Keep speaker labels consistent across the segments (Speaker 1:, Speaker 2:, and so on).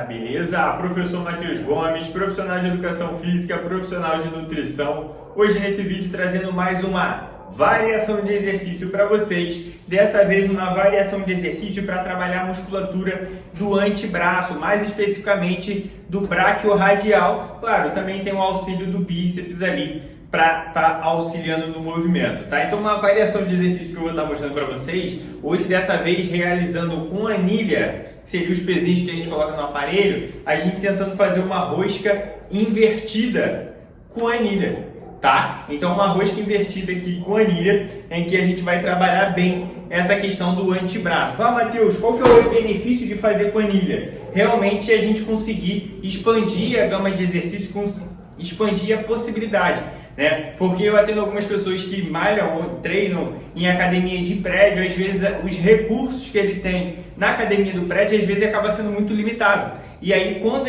Speaker 1: Beleza? Professor Matheus Gomes, profissional de educação física, profissional de nutrição. Hoje nesse vídeo trazendo mais uma variação de exercício para vocês. Dessa vez uma variação de exercício para trabalhar a musculatura do antebraço, mais especificamente do braquiorradial. Claro, também tem o auxílio do bíceps ali para estar auxiliando no movimento, tá? Então uma variação de exercício que eu vou estar mostrando para vocês, hoje dessa vez realizando com anilha, que seria os pezinhos que a gente coloca no aparelho, a gente tentando fazer uma rosca invertida com anilha, tá? Então uma rosca invertida aqui com anilha, em que a gente vai trabalhar bem essa questão do antebraço. Matheus, qual que é o benefício de fazer com anilha? Realmente a gente conseguir expandir a gama de exercícios, expandir a possibilidade, né? Porque eu atendo algumas pessoas que malham ou treinam em academia de prédio, às vezes os recursos que ele tem na academia do prédio, às vezes acaba sendo muito limitado. E aí quando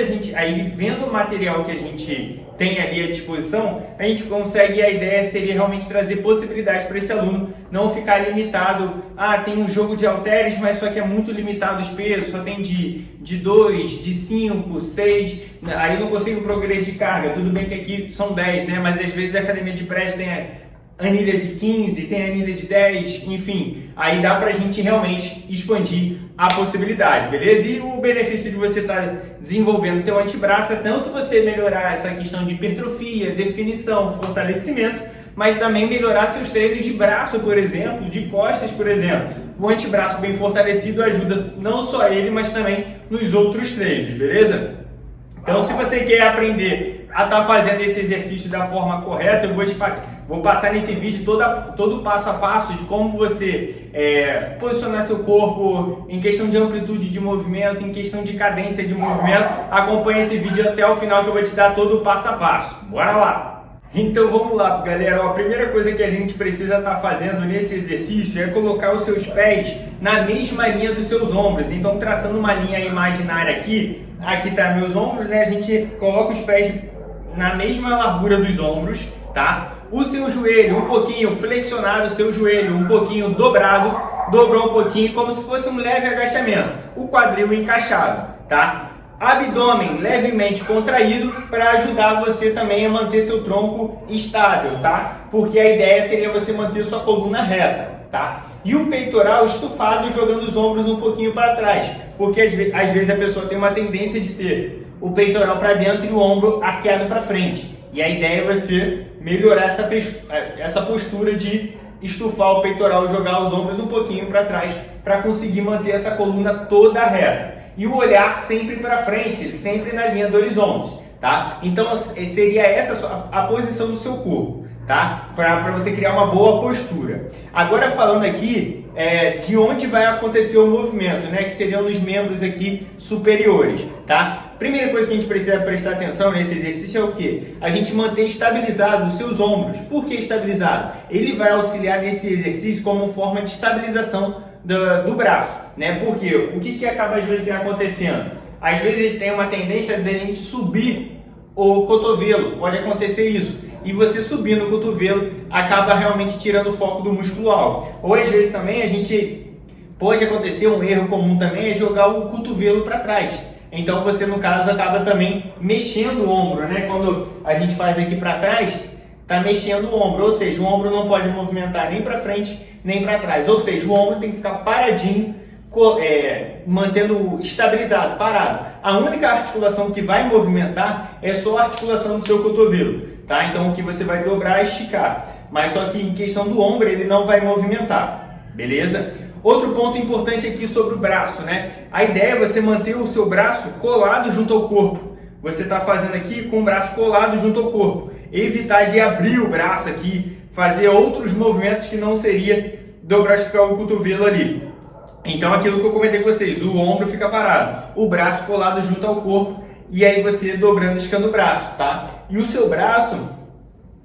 Speaker 1: vendo o material que a gente tem ali à disposição, a gente consegue, a ideia seria realmente trazer possibilidades para esse aluno não ficar limitado, tem um jogo de halteres, mas só que é muito limitado os pesos, só tem de 2, de 5, 6, aí não consigo progredir carga, tudo bem que aqui são 10, né? Mas às vezes a academia de prédio tem anilha de 15, tem anilha de 10, enfim, aí dá pra gente realmente expandir a possibilidade, beleza? E o benefício de você estar desenvolvendo seu antebraço é tanto você melhorar essa questão de hipertrofia, definição, fortalecimento, mas também melhorar seus treinos de braço, por exemplo, de costas, por exemplo. O antebraço bem fortalecido ajuda não só ele, mas também nos outros treinos, beleza? Então, se você quer aprender a estar fazendo esse exercício da forma correta, eu vou passar nesse vídeo todo o passo a passo de como você posicionar seu corpo em questão de amplitude de movimento, em questão de cadência de movimento. Acompanhe esse vídeo até o final que eu vou te dar todo o passo a passo. Bora lá! Então vamos lá, galera. A primeira coisa que a gente precisa estar fazendo nesse exercício é colocar os seus pés na mesma linha dos seus ombros. Então, traçando uma linha imaginária aqui tá meus ombros, né? A gente coloca os pés na mesma largura dos ombros, tá? O seu joelho um pouquinho flexionado, o seu joelho um pouquinho dobrado, dobrou um pouquinho, como se fosse um leve agachamento. O quadril encaixado, tá? Abdômen levemente contraído para ajudar você também a manter seu tronco estável, tá? Porque a ideia seria você manter sua coluna reta, tá? E o peitoral estufado, jogando os ombros um pouquinho para trás, porque às vezes a pessoa tem uma tendência de ter o peitoral para dentro e o ombro arqueado para frente. E a ideia é você melhorar essa postura de estufar o peitoral e jogar os ombros um pouquinho para trás para conseguir manter essa coluna toda reta. E o olhar sempre para frente, sempre na linha do horizonte, tá? Então seria essa a posição do seu corpo, tá? Para você criar uma boa postura. Agora falando aqui de onde vai acontecer o movimento, né? Que seriam nos membros aqui superiores, tá? Primeira coisa que a gente precisa prestar atenção nesse exercício é o quê? A gente manter estabilizado os seus ombros. Por que estabilizado? Ele vai auxiliar nesse exercício como forma de estabilização do braço, né? Porque o que acaba às vezes acontecendo? Às vezes tem uma tendência de a gente subir o cotovelo, pode acontecer isso. E você subindo o cotovelo acaba realmente tirando o foco do músculo alvo. Ou às vezes também pode acontecer um erro comum também, é jogar o cotovelo para trás. Então você no caso acaba também mexendo o ombro, né? Quando a gente faz aqui para trás, tá mexendo o ombro, ou seja, o ombro não pode movimentar nem para frente nem para trás, ou seja, o ombro tem que ficar paradinho, mantendo estabilizado, parado. A única articulação que vai movimentar é só a articulação do seu cotovelo, tá? Então o que você vai dobrar e esticar, mas só que em questão do ombro ele não vai movimentar, beleza? Outro ponto importante aqui sobre o braço, né? A ideia é você manter o seu braço colado junto ao corpo. Você está fazendo aqui com o braço colado junto ao corpo. Evitar de abrir o braço aqui, fazer outros movimentos que não seria dobrar e esticar o cotovelo ali. Então aquilo que eu comentei com vocês, o ombro fica parado, o braço colado junto ao corpo e aí você dobrando e esticando o braço, tá? E o seu braço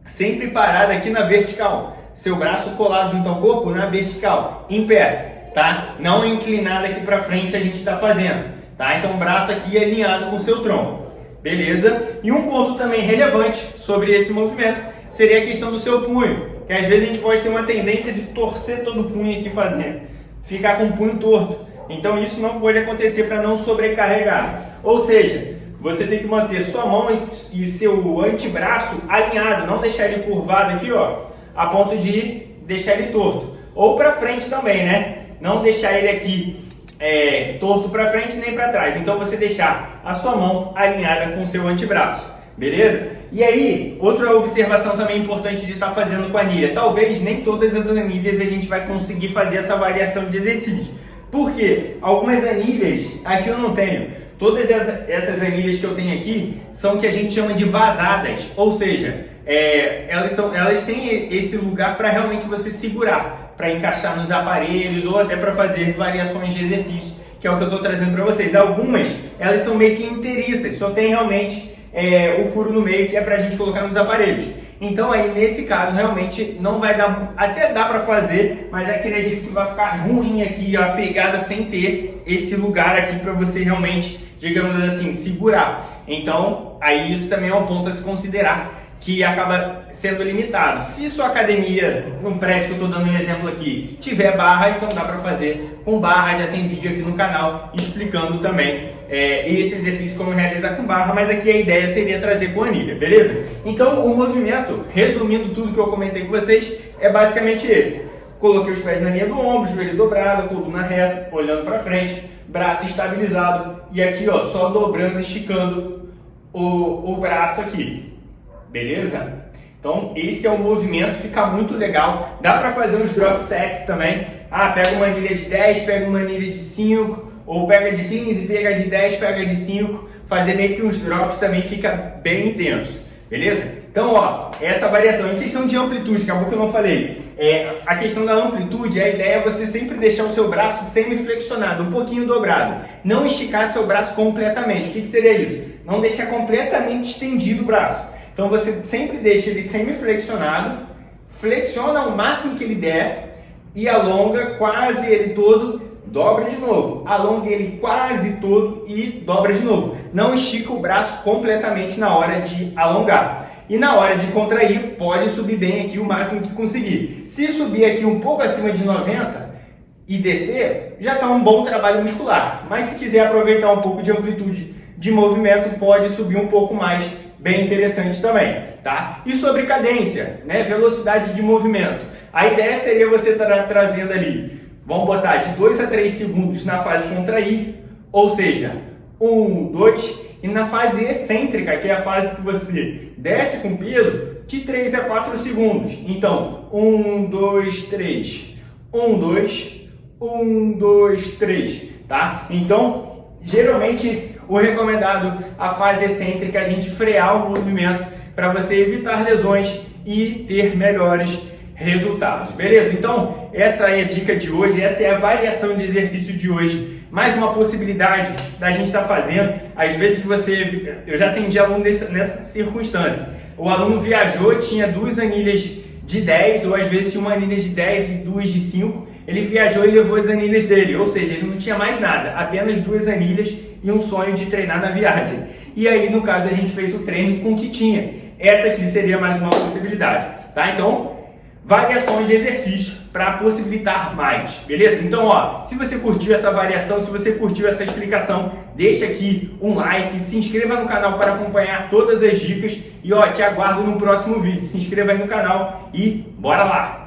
Speaker 1: sempre parado aqui na vertical. Seu braço colado junto ao corpo na vertical, em pé, tá? Não inclinado aqui para frente a gente está fazendo, tá? Então o braço aqui é alinhado com o seu tronco, beleza? E um ponto também relevante sobre esse movimento seria a questão do seu punho, que às vezes a gente pode ter uma tendência de torcer todo o punho aqui fazendo, ficar com o punho torto. Então isso não pode acontecer para não sobrecarregar. Ou seja, você tem que manter sua mão e seu antebraço alinhado, não deixar ele curvado aqui, ó, a ponto de deixar ele torto. Ou para frente também, né? Não deixar ele aqui torto para frente nem para trás. Então você deixar a sua mão alinhada com o seu antebraço, beleza? E aí, outra observação também importante de estar fazendo com a anilha. Talvez nem todas as anilhas a gente vai conseguir fazer essa variação de exercício. Por quê? Algumas anilhas aqui eu não tenho. Todas essas anilhas que eu tenho aqui são o que a gente chama de vazadas, ou seja, elas têm esse lugar para realmente você segurar, para encaixar nos aparelhos ou até para fazer variações de exercício, que é o que eu estou trazendo para vocês. Algumas, elas são meio que inteiriças, só tem realmente o furo no meio que é para a gente colocar nos aparelhos. Então aí nesse caso realmente não vai dar, até dá para fazer, mas acredito que vai ficar ruim aqui a pegada sem ter esse lugar aqui para você realmente, digamos assim, segurar. Então aí isso também é um ponto a se considerar, que acaba sendo limitado. Se sua academia, no prédio que eu estou dando um exemplo aqui, tiver barra, então dá para fazer com barra. Já tem vídeo aqui no canal explicando também esse exercício, como realizar com barra, mas aqui a ideia seria trazer com anilha, beleza? Então o movimento, resumindo tudo que eu comentei com vocês, é basicamente esse. Coloquei os pés na linha do ombro, joelho dobrado, coluna reta, olhando para frente, braço estabilizado e aqui ó, só dobrando, esticando o braço aqui. Beleza? Então esse é o movimento, fica muito legal. Dá para fazer uns drop sets também. Pega uma anilha de 10, pega uma anilha de 5, ou pega de 15, pega de 10, pega de 5. Fazer meio que uns drops também fica bem intenso. Beleza? Então, ó, essa variação. Em questão de amplitude, acabou que eu não falei. A questão da amplitude, a ideia é você sempre deixar o seu braço semi-flexionado, um pouquinho dobrado. Não esticar seu braço completamente. O que seria isso? Não deixar completamente estendido o braço. Então você sempre deixa ele semi-flexionado, flexiona o máximo que ele der e alonga quase ele todo, dobra de novo. Alonga ele quase todo e dobra de novo. Não estica o braço completamente na hora de alongar. E na hora de contrair, pode subir bem aqui o máximo que conseguir. Se subir aqui um pouco acima de 90 e descer, já está um bom trabalho muscular. Mas se quiser aproveitar um pouco de amplitude de movimento, pode subir um pouco mais, bem interessante também, tá? E sobre cadência, né? Velocidade de movimento. A ideia seria você estar trazendo ali, vamos botar de 2 a 3 segundos na fase de contrair, ou seja, 1, 2, e na fase excêntrica, que é a fase que você desce com peso, de 3 a 4 segundos. Então, 1, 2, 3, 1, 2, 1, 2, 3, tá? Então, geralmente o recomendado, a fase excêntrica, a gente frear o movimento para você evitar lesões e ter melhores resultados, beleza? Então, essa é a dica de hoje, essa é a variação de exercício de hoje. Mais uma possibilidade da gente estar fazendo. Às vezes eu já atendi aluno nessa circunstância. O aluno viajou, tinha 2 anilhas de 10, ou às vezes tinha uma anilha de 10 e 2 de 5. Ele viajou e levou as anilhas dele, ou seja, ele não tinha mais nada, apenas 2 anilhas e um sonho de treinar na viagem. E aí, no caso, a gente fez o treino com o que tinha. Essa aqui seria mais uma possibilidade, tá? Então, variações de exercício para possibilitar mais, beleza? Então, ó, se você curtiu essa variação, se você curtiu essa explicação, deixa aqui um like, se inscreva no canal para acompanhar todas as dicas e, ó, te aguardo no próximo vídeo. Se inscreva aí no canal e bora lá!